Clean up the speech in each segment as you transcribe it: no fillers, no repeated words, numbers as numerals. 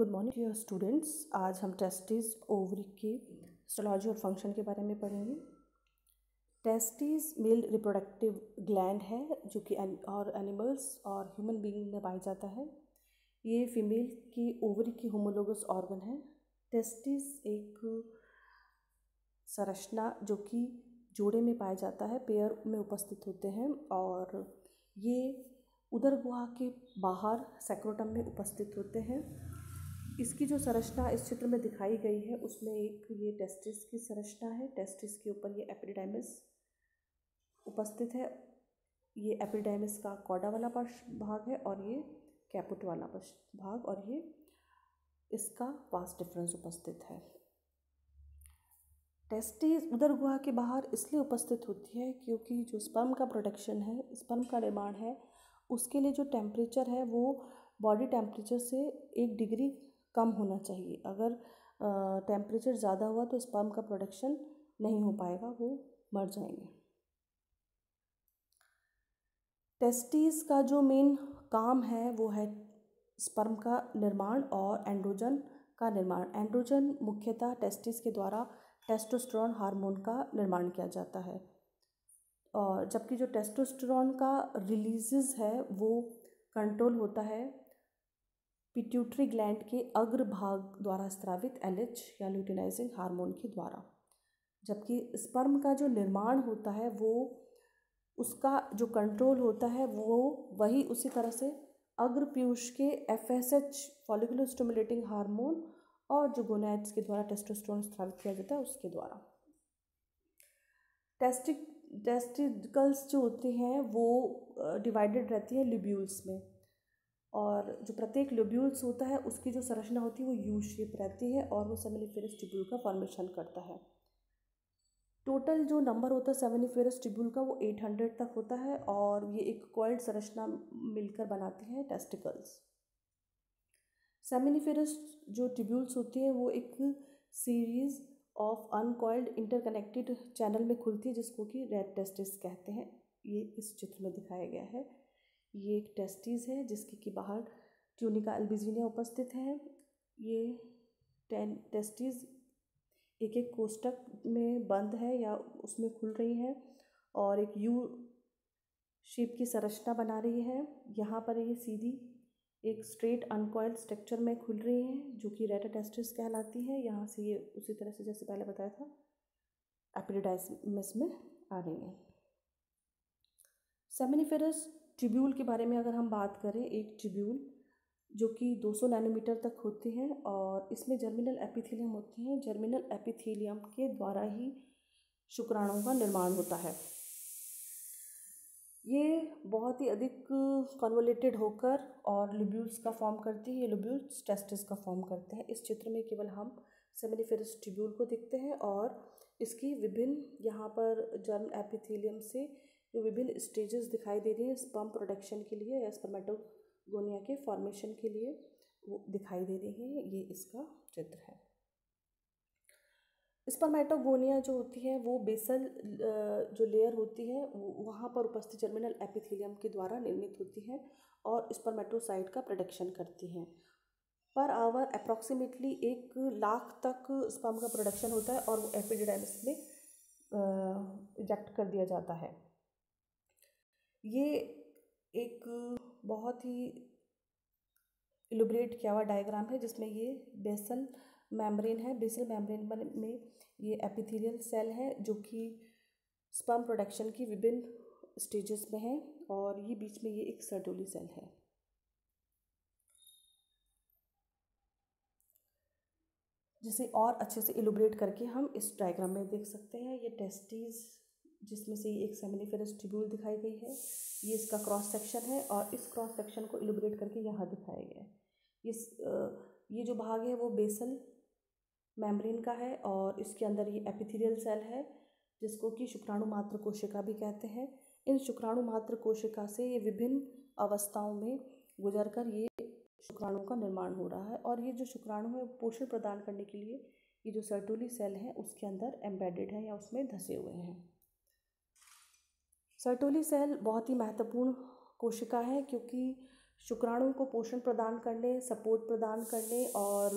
Good morning dear students. आज हम testis ovary के हिस्टोलॉजी और फंक्शन के बारे में पढ़ेंगे। टेस्टिस मेल रिप्रोडक्टिव ग्लैंड है जो कि और एनिमल्स और ह्यूमन बीइंग में पाया जाता है। ये फीमेल की ओवरी की होमोलोगस ऑर्गन है। टेस्टिस एक संरचना जो कि जोड़े में पाया जाता है, पेयर में उपस्थित होते हैं और ये उदर गुहा के बाहर सैक्रोटम में उपस्थित होते हैं। इसकी जो संरचना इस चित्र में दिखाई गई है उसमें एक ये टेस्टिस की संरचना है। टेस्टिस के ऊपर ये एपिडिडाइमिस उपस्थित है। ये एपिडिडाइमिस का कॉडा वाला भाग है और ये कैपुट वाला भाग, और ये इसका वास डिफरेंस उपस्थित है। टेस्टिस उदर गुहा के बाहर इसलिए उपस्थित होती है क्योंकि जो स्पर्म का प्रोडक्शन है, स्पर्म का निर्माण है, उसके लिए जो टेम्परेचर है वो बॉडी टेम्परेचर से 1 डिग्री कम होना चाहिए। अगर टेम्परेचर ज़्यादा हुआ तो स्पर्म का प्रोडक्शन नहीं हो पाएगा, वो मर जाएंगे। टेस्टिस का जो मेन काम है वो है स्पर्म का निर्माण और एंड्रोजन का निर्माण। एंड्रोजन मुख्यतः टेस्टिस के द्वारा टेस्टोस्टेरोन हार्मोन का निर्माण किया जाता है, और जबकि जो टेस्टोस्टेरोन का रिलीजेस है वो कंट्रोल होता है पिट्यूटरी ग्लैंड के अग्र भाग द्वारा स्रावित LH या ल्यूटिनाइजिंग हार्मोन के द्वारा। जबकि स्पर्म का जो निर्माण होता है वो उसका जो कंट्रोल होता है वो वही उसी तरह से अग्र पीयूष के FSH फॉलिकुलर स्टिमुलेटिंग हार्मोन और जो गोनैड्स के द्वारा टेस्टोस्टेरोन स्रावित किया जाता है उसके द्वारा। टेस्टिकल्स जो होती हैं वो डिवाइडेड रहती है लोब्यूल्स में, और जो प्रत्येक लोब्यूल्स होता है उसकी जो संरचना होती है वो यू शेप रहती है और वो सेमिनिफेरस ट्यूब्यूल का फॉर्मेशन करता है। टोटल जो नंबर होता है सेमिनिफेरस ट्यूब्यूल का वो 800 तक होता है, और ये एक कॉइल्ड संरचना मिलकर बनाती है टेस्टिकल्स। सेमिनिफेरस जो ट्यूब्यूल्स होती हैं वो एक series of uncoiled interconnected channel में खुलती है जिसको कि रेड टेस्टिस कहते हैं। ये इस चित्र में दिखाया गया है। ये एक टेस्टिस है जिसके कि बाहर ट्यूनिका अल्बिजिनिया उपस्थित है। ये टेस्टिस एक एक कोष्ठक में बंद है या उसमें खुल रही है और एक यू शेप की संरचना बना रही है। यहाँ पर ये सीधी एक स्ट्रेट अनकॉइल्ड स्ट्रक्चर में खुल रही हैं जो कि रेड टेस्टिस कहलाती है। यहाँ से ये उसी तरह से जैसे पहले बताया था एपिडिडाइमिस में आ रही हैं। सेमिनिफेरस ट्यूब्यूल के बारे में अगर हम बात करें, एक ट्यूब्यूल जो कि 200 नैनोमीटर तक होती हैं और इसमें जर्मिनल एपिथेलियम होती हैं। जर्मिनल एपिथेलियम के द्वारा ही शुक्राणुओं का निर्माण होता है। ये बहुत ही अधिक कन्वोलेटेड होकर और लोब्यूल्स का फॉर्म करती है। ये लोब्यूल्स टेस्टिस का फॉर्म करते हैं। इस चित्र में केवल हम सेमिनिफेरस ट्यूब्यूल को देखते हैं और इसकी विभिन्न यहाँ पर जर्म एपिथेलियम से जो विभिन्न स्टेजेस दिखाई दे रही हैं स्पर्म प्रोडक्शन के लिए या स्पर्मेटोगोनिया के फॉर्मेशन के लिए वो दिखाई दे रही हैं। ये इसका चित्र है। स्पर्मेटोगोनिया जो होती है वो बेसल जो लेयर होती है वहाँ पर उपस्थित जर्मिनल एपिथेलियम के द्वारा निर्मित होती है और स्पर्मेटोसाइट का प्रोडक्शन करती हैं। पर आवर अप्रॉक्सीमेटली 1 लाख तक स्पर्म का प्रोडक्शन होता है और वो एपिडिडाइमिस में इंजेक्ट कर दिया जाता है। ये एक बहुत ही इलुब्रेट किया हुआ डायग्राम है जिसमें ये बेसल मेम्ब्रेन है। बेसल मेम्ब्रेन में ये एपिथेलियल सेल है जो कि स्पर्म प्रोडक्शन की विभिन्न स्टेजेस में है, और ये बीच में ये एक सर्टोली सेल है। जिसे और अच्छे से इलुब्रेट करके हम इस डायग्राम में देख सकते हैं। ये टेस्टिस जिसमें से एक सेमिनिफेरस ट्यूब्यूल दिखाई गई है, ये इसका क्रॉस सेक्शन है और इस क्रॉस सेक्शन को इलुब्रेट करके यहाँ दिखाया गया है। ये जो भाग है वो बेसल मेम्ब्रेन का है और इसके अंदर ये एपिथेलियल सेल है जिसको कि शुक्राणु मात्र कोशिका भी कहते हैं। इन शुक्राणु मात्र कोशिका से ये विभिन्न अवस्थाओं में गुजरकर ये शुक्राणु का निर्माण हो रहा है, और ये जो शुक्राणु है पोषण प्रदान करने के लिए ये जो सर्टोली सेल है उसके अंदर एम्बेडेड है या उसमें धसे हुए हैं। सर्टोली सेल बहुत ही महत्वपूर्ण कोशिका है क्योंकि शुक्राणु को पोषण प्रदान करने, सपोर्ट प्रदान करने और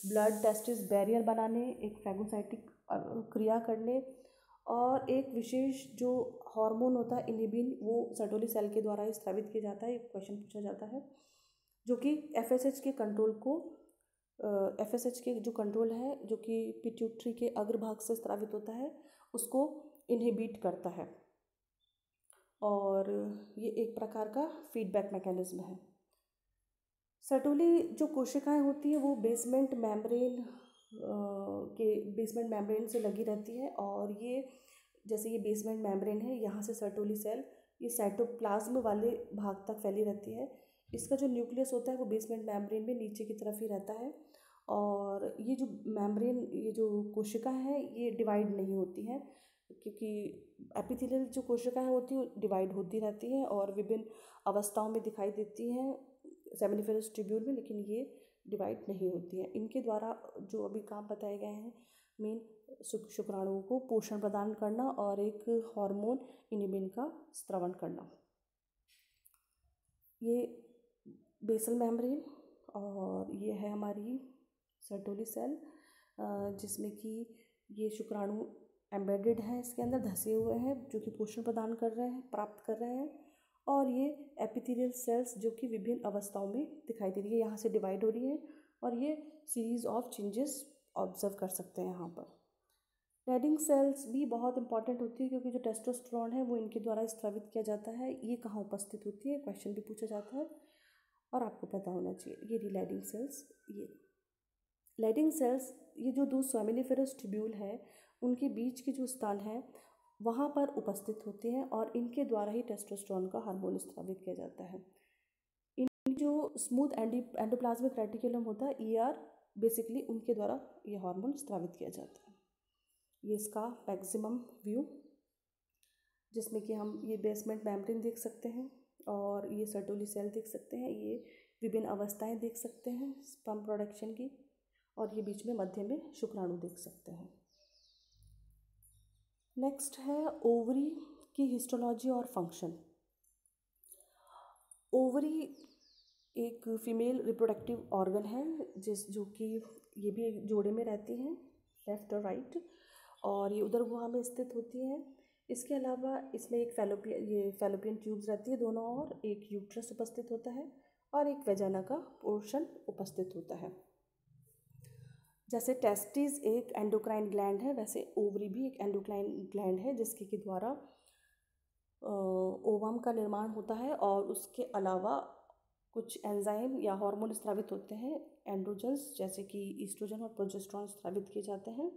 ब्लड टेस्टिस बैरियर बनाने, एक फैगोसाइटिक क्रिया करने, और एक विशेष जो हार्मोन होता है इन्हिबिन, वो सर्टोली सेल के द्वारा ही स्रावित किया जाता है। एक क्वेश्चन पूछा जाता है जो कि एफएसएच के कंट्रोल को एफएसएच के जो कंट्रोल है जो कि पिट्यूटरी के अग्रभाग से स्रावित होता है उसको इनहिबिट करता है, और ये एक प्रकार का फीडबैक मैकेनिज्म है। सर्टोली जो कोशिकाएं होती हैं वो बेसमेंट मेम्ब्रेन से लगी रहती है, और ये जैसे ये बेसमेंट मेम्ब्रेन है, यहाँ से सर्टोली सेल ये साइटोप्लाज्म वाले भाग तक फैली रहती है। इसका जो न्यूक्लियस होता है वो बेसमेंट मेम्ब्रेन में नीचे की तरफ ही रहता है, और ये जो मेम्ब्रेन, ये जो कोशिका है ये डिवाइड नहीं होती है, क्योंकि एपिथेलियल जो कोशिकाएं होती हैं डिवाइड होती रहती हैं और विभिन्न अवस्थाओं में दिखाई देती हैं सेमिनिफेरस ट्यूब्यूल में, लेकिन ये डिवाइड नहीं होती हैं। इनके द्वारा जो अभी काम बताए गए हैं, मेन शुक्राणुओं को पोषण प्रदान करना और एक हार्मोन इन्हिबिन का स्रवण करना। ये बेसल मेम्ब्रेन, और ये है हमारी सर्टोली सेल, जिसमें कि ये शुक्राणु एम्बेडेड हैं, इसके अंदर धंसे हुए हैं, जो कि पोषण प्रदान कर रहे हैं, प्राप्त कर रहे हैं। और ये एपिथेलियल सेल्स जो कि विभिन्न अवस्थाओं में दिखाई दे रही है, यहाँ से डिवाइड हो रही है, और ये सीरीज ऑफ चेंजेस ऑब्जर्व कर सकते हैं यहाँ पर। रेडिंग सेल्स भी बहुत इंपॉर्टेंट होती है, क्योंकि जो टेस्टोस्टेरोन है वो इनके द्वारा स्रावित किया जाता है। ये कहाँ उपस्थित होती है, क्वेश्चन भी पूछा जाता है और आपको पता होना चाहिए। ये रिलेडिंग सेल्स, ये लेडिंग सेल्स, ये जो दो सेमिनिफेरस ट्यूब्यूल है उनके बीच के जो स्थान है वहाँ पर उपस्थित होते हैं, और इनके द्वारा ही टेस्टोस्टेरोन का हार्मोन स्रावित किया जाता है। इन जो स्मूथ एंडोप्लाज्मिक रेटिकुलम होता है ER, बेसिकली उनके द्वारा ये हार्मोन स्रावित किया जाता है। ये इसका मैक्सिमम व्यू, जिसमें कि हम ये बेसमेंट मेम्ब्रेन देख सकते हैं और ये सर्टोली सेल देख सकते हैं, ये विभिन्न अवस्थाएं देख सकते हैं स्पर्म प्रोडक्शन की, और ये बीच में मध्य में शुक्राणु देख सकते हैं। नेक्स्ट है ओवरी की हिस्टोलॉजी और फंक्शन। ओवरी एक फीमेल रिप्रोडक्टिव ऑर्गन है जो कि ये भी एक जोड़े में रहती हैं, लेफ्ट और राइट, और ये उदर गुहा में स्थित होती हैं। इसके अलावा इसमें एक फैलोपियन ट्यूब्स रहती है दोनों ओर, एक यूट्रस उपस्थित होता है और एक वेजाना का पोर्शन उपस्थित होता है। जैसे टेस्टिस एक एंडोक्राइन ग्लैंड है, वैसे ओवरी भी एक एंडोक्राइन ग्लैंड है, जिसके के द्वारा ओवम का निर्माण होता है, और उसके अलावा कुछ एंजाइम या हार्मोन स्रावित होते हैं, एंड्रोजन्स जैसे कि ईस्ट्रोजन और प्रोजेस्टेरॉन स्रावित किए जाते हैं।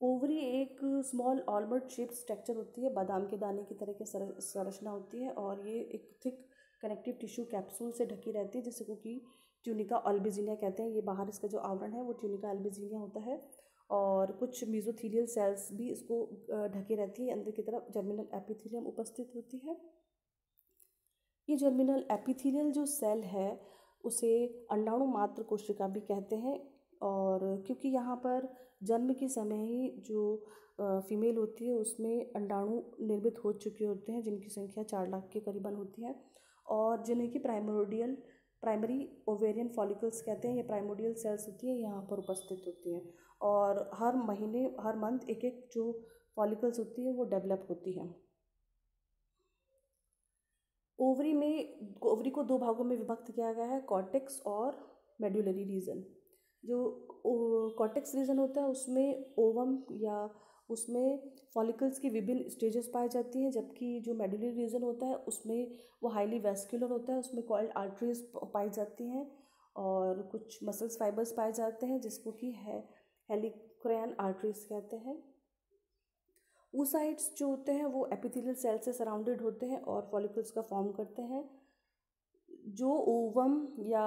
ओवरी एक स्मॉल आलमंड शेप स्ट्रक्चर होती है, बादाम के दाने की तरह की संरचना होती है, और ये एक थिक कनेक्टिव टिश्यू कैप्सूल से ढकी रहती है, जिसको कि ट्यूनिका अल्बिजिनिया कहते हैं। ये बाहर इसका जो आवरण है वो ट्यूनिका अल्बिजिनिया होता है, और कुछ मेसोथेलियल सेल्स भी इसको ढके रहती है। अंदर की तरफ जर्मिनल एपिथेलियम उपस्थित होती है। ये जर्मिनल एपिथेलियल जो सेल है उसे अंडाणु मात्र कोशिका भी कहते हैं, और क्योंकि यहाँ पर जन्म के समय ही जो फीमेल होती है उसमें अंडाणु निर्मित हो चुके होते हैं, जिनकी संख्या 4 लाख के करीबन होती है, और जिन्हें कि प्राइमरी ओवेरियन फॉलिकल्स कहते हैं। ये प्राइमोडियल सेल्स होती हैं, यहाँ पर उपस्थित होती हैं, और हर मंथ एक एक जो फॉलिकल्स होती है वो डेवलप होती हैं। ओवरी को 2 भागों में विभक्त किया गया है, कॉर्टेक्स और मेडुलरी रीजन। जो कॉर्टेक्स रीजन होता है उसमें ओवम या उसमें फॉलिकल्स की विभिन्न स्टेजेस पाई जाती हैं, जबकि जो मेडुलरी रीजन होता है उसमें वो हाईली वेस्कुलर होता है, उसमें कॉइल्ड आर्टरीज पाई जाती हैं और कुछ मसल्स फाइबर्स पाए जाते हैं, जिसको कि हेलिक्राइन आर्टरीज कहते हैं। oocytes जो होते हैं वो एपिथेलियल सेल से सराउंडेड होते हैं और फॉलिकल्स का फॉर्म करते हैं। जो ओवम या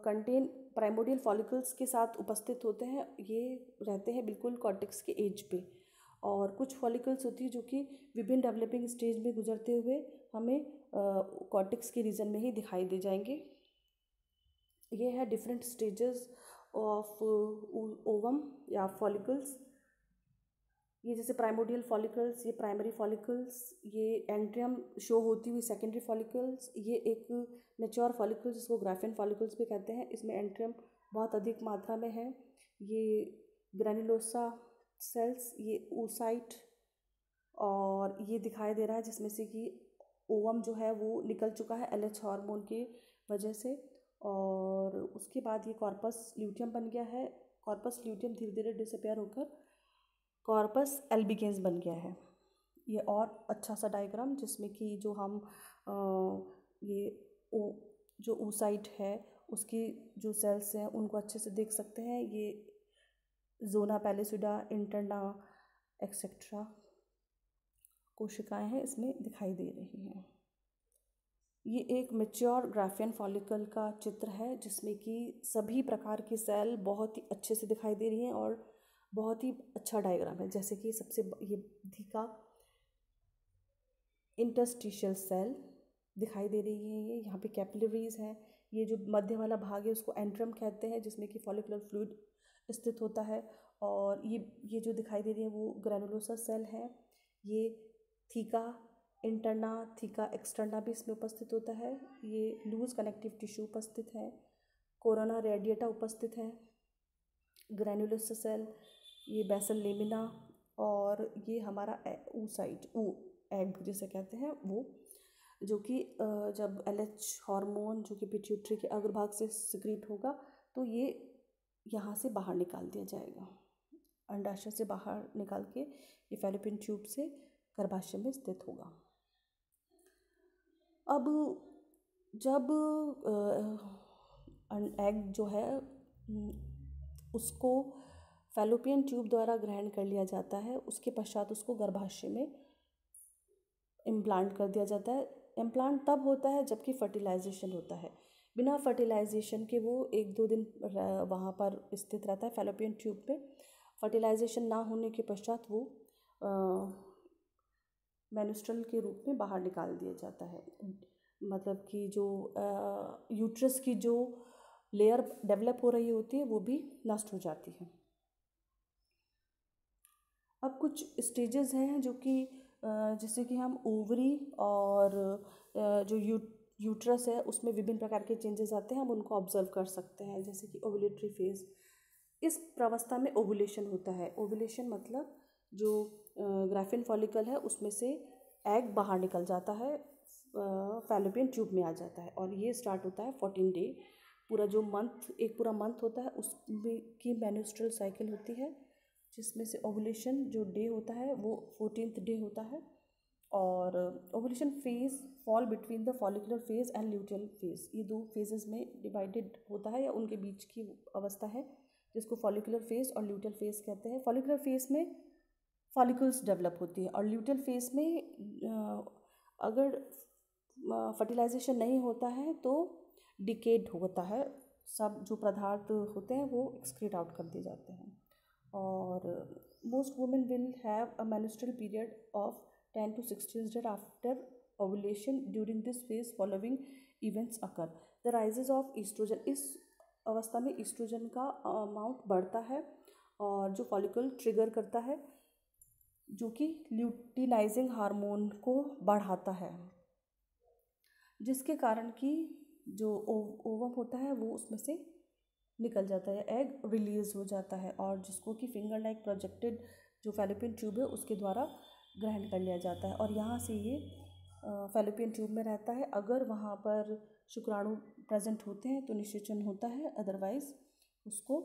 कंटेन प्राइमोडियल फॉलिकल्स के साथ उपस्थित होते हैं, ये रहते हैं बिल्कुल कॉर्टेक्स के एज पे, और कुछ फॉलिकल्स होती है जो कि विभिन्न डेवलपिंग स्टेज में गुजरते हुए हमें कॉर्टेक्स के रीजन में ही दिखाई दे जाएंगे। ये है डिफरेंट स्टेजेस ऑफ ओवम या फॉलिकल्स। ये जैसे प्राइमोडियल फॉलिकल्स, ये प्राइमरी फॉलिकल्स, ये एंट्रियम शो होती हुई सेकेंडरी फॉलिकल्स, ये एक मेच्योर फॉलिकल्स जिसको ग्राफियन फॉलिकल्स भी कहते हैं, इसमें एंट्रियम बहुत अधिक मात्रा में है। ये ग्रैनुलोसा सेल्स, ये oocyte, और ये दिखाई दे रहा है जिसमें से कि ओवम जो है वो निकल चुका है LH हार्मोन की वजह से। और उसके बाद ये कॉर्पस ल्यूटियम बन गया है। कॉर्पस ल्यूटियम धीरे धीरे डिसअपेयर होकर कॉर्पस एल्बिगेंस बन गया है। ये और अच्छा सा डायग्राम जिसमें कि जो हम ये जो oocyte है उसकी जो सेल्स हैं उनको अच्छे से देख सकते हैं। ये जोना पैलिसिडा, इंटरना एक्सेट्रा कोशिकाएं हैं, इसमें दिखाई दे रही हैं। ये एक मैच्योर ग्राफियन फॉलिकल का चित्र है जिसमें कि सभी प्रकार की सेल बहुत ही अच्छे से दिखाई दे रही हैं और बहुत ही अच्छा डायग्राम है। जैसे कि सबसे ये धीका इंटरस्टिशियल सेल दिखाई दे रही है। ये यहाँ पे कैपिलरीज हैं। ये जो मध्य वाला भाग है उसको एंट्रम कहते हैं जिसमें कि फॉलिकुलर फ्लूइड स्थित होता है। और ये जो दिखाई दे रही है वो ग्रैनुलोसा सेल है। ये थीका इंटरना, थीका एक्सटर्ना भी इसमें उपस्थित होता है। ये लूज कनेक्टिव टिश्यू उपस्थित है। कोरोना रेडिएटा उपस्थित है। ग्रैनुलोसा सेल, ये बेसल लेमिना, और ये हमारा oocyte, एग जिसे कहते हैं वो, जो कि जब LH हार्मोन जो कि पिट्यूटरी के अग्रभाग से सिक्रीट होगा तो ये यहाँ से बाहर निकाल दिया जाएगा। अंडाशय से बाहर निकाल के ये फैलोपियन ट्यूब से गर्भाशय में स्थित होगा। अब जब एग जो है उसको फैलोपियन ट्यूब द्वारा ग्रहण कर लिया जाता है, उसके पश्चात उसको गर्भाशय में इम्प्लांट कर दिया जाता है। इम्प्लांट तब होता है जबकि फर्टिलाइजेशन होता है। बिना फर्टिलाइजेशन के वो 1-2 दिन वहाँ पर स्थित रहता है फैलोपियन ट्यूब पे। फर्टिलाइजेशन ना होने के पश्चात वो मेन्स्ट्रुअल के रूप में बाहर निकाल दिया जाता है। मतलब कि जो यूट्रस की जो लेयर डेवलप हो रही होती है वो भी नष्ट हो जाती है। अब कुछ स्टेजेस हैं जो कि जैसे कि हम ओवरी और जो यूट्रस है उसमें विभिन्न प्रकार के चेंजेस आते हैं, हम उनको ऑब्जर्व कर सकते हैं। जैसे कि ओवुलेटरी फेज, इस प्रावस्था में ओवुलेशन होता है। ओवुलेशन मतलब जो ग्राफियन फॉलिकल है उसमें से एग बाहर निकल जाता है, फैलोपियन ट्यूब में आ जाता है, और ये स्टार्ट होता है 14 डे। पूरा जो मंथ, एक पूरा मंथ होता है उसमें की मेन्स्ट्रुअल साइकिल होती है, जिसमें से ओवुलेशन जो डे होता है वो 14th डे होता है। और ovulation phase fall between the follicular phase and luteal phase, ये 2 फेजेस में डिवाइडेड होता है या उनके बीच की अवस्था है जिसको फॉलिकुलर फेज और ल्यूटियल फेज कहते हैं। फॉलिकुलर फेज में फॉलिकल्स डेवलप होती है और ल्यूटियल फेज में अगर फर्टिलाइजेशन नहीं होता है तो डिकेड होता है, सब जो पदार्थ होते हैं वो एक्सक्रीट आउट कर दिए जाते हैं। और most women will have a menstrual period of 10 to 16 days after ovulation. During this phase following events occur. The rises of estrogen, इस अवस्था में ईस्ट्रोजन का अमाउंट बढ़ता है और जो फॉलिकल ट्रिगर करता है जो कि ल्यूटिनाइजिंग हार्मोन को बढ़ाता है, जिसके कारण कि जो ओवम होता है वो उसमें से निकल जाता है, एग रिलीज हो जाता है, और जिसको कि फिंगर लाइक प्रोजेक्टेड जो फैलोपियन ट्यूब है उसके द्वारा ग्रहण कर लिया जाता है। और यहाँ से ये फैलोपियन ट्यूब में रहता है। अगर वहाँ पर शुक्राणु प्रेजेंट होते हैं तो निषेचन होता है, अदरवाइज उसको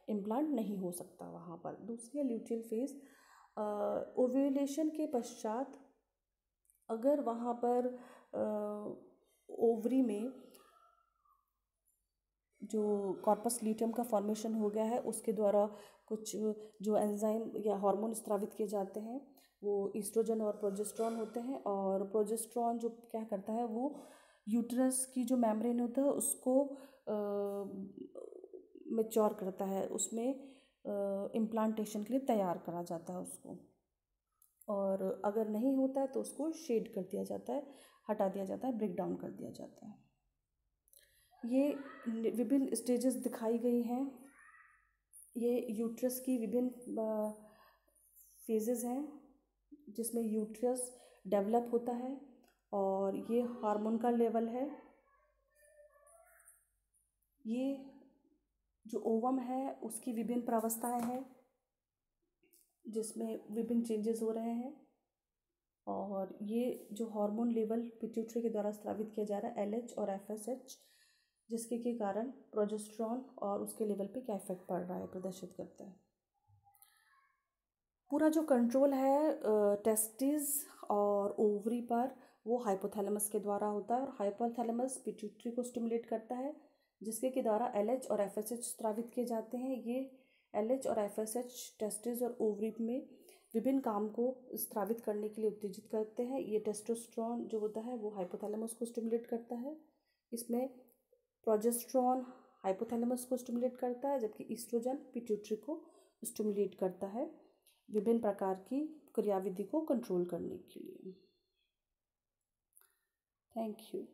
इम्प्लांट नहीं हो सकता वहाँ पर। दूसरी है ल्यूटियल फेज। ओव्यूलेशन के पश्चात अगर वहाँ पर ओवरी में जो कॉर्पस ल्यूटियम का फॉर्मेशन हो गया है उसके द्वारा कुछ जो एंजाइम या हार्मोन स्रावित किए जाते हैं वो ईस्ट्रोजन और प्रोजेस्टेरॉन होते हैं। और प्रोजेस्टेरॉन जो क्या करता है वो यूट्रस की जो मेम्ब्रेन होता है उसको मैच्योर करता है, उसमें इम्प्लांटेशन के लिए तैयार करा जाता है उसको। और अगर नहीं होता है तो उसको शेड कर दिया जाता है, हटा दिया जाता है, ब्रेक डाउन कर दिया जाता है। ये विभिन्न स्टेजेस दिखाई गई हैं। ये यूट्रस की विभिन्न फेजेस हैं जिसमें यूट्रस डेवलप होता है, और ये हार्मोन का लेवल है। ये जो ओवम है उसकी विभिन्न प्रावस्थाएं हैं जिसमें विभिन्न चेंजेस हो रहे हैं, और ये जो हार्मोन लेवल पिट्यूटरी के द्वारा स्रावित किया जा रहा है LH और FSH, जिसके के कारण प्रोजेस्टेरॉन और उसके लेवल पे क्या इफेक्ट पड़ रहा है प्रदर्शित करता है। पूरा जो कंट्रोल है टेस्टिस और ओवरी पर वो हाइपोथैलेमस के द्वारा होता है, और हाइपोथैलेमस पिट्यूटरी को स्टिमुलेट करता है जिसके के द्वारा LH और FSH स्रावित किए जाते हैं। ये LH और FSH टेस्टिस और ओवरी में विभिन्न काम को स्रावित करने के लिए उत्तेजित करते हैं। ये टेस्टोस्टेरोन जो होता है वो हाइपोथैलेमस को स्टिमुलेट करता है, इसमें प्रोजेस्टेरॉन हाइपोथैलेमस को स्टिमुलेट करता है, जबकि ईस्ट्रोजन पिट्यूटरी को स्टिमुलेट करता है विभिन्न प्रकार की क्रियाविधि को कंट्रोल करने के लिए। Thank you.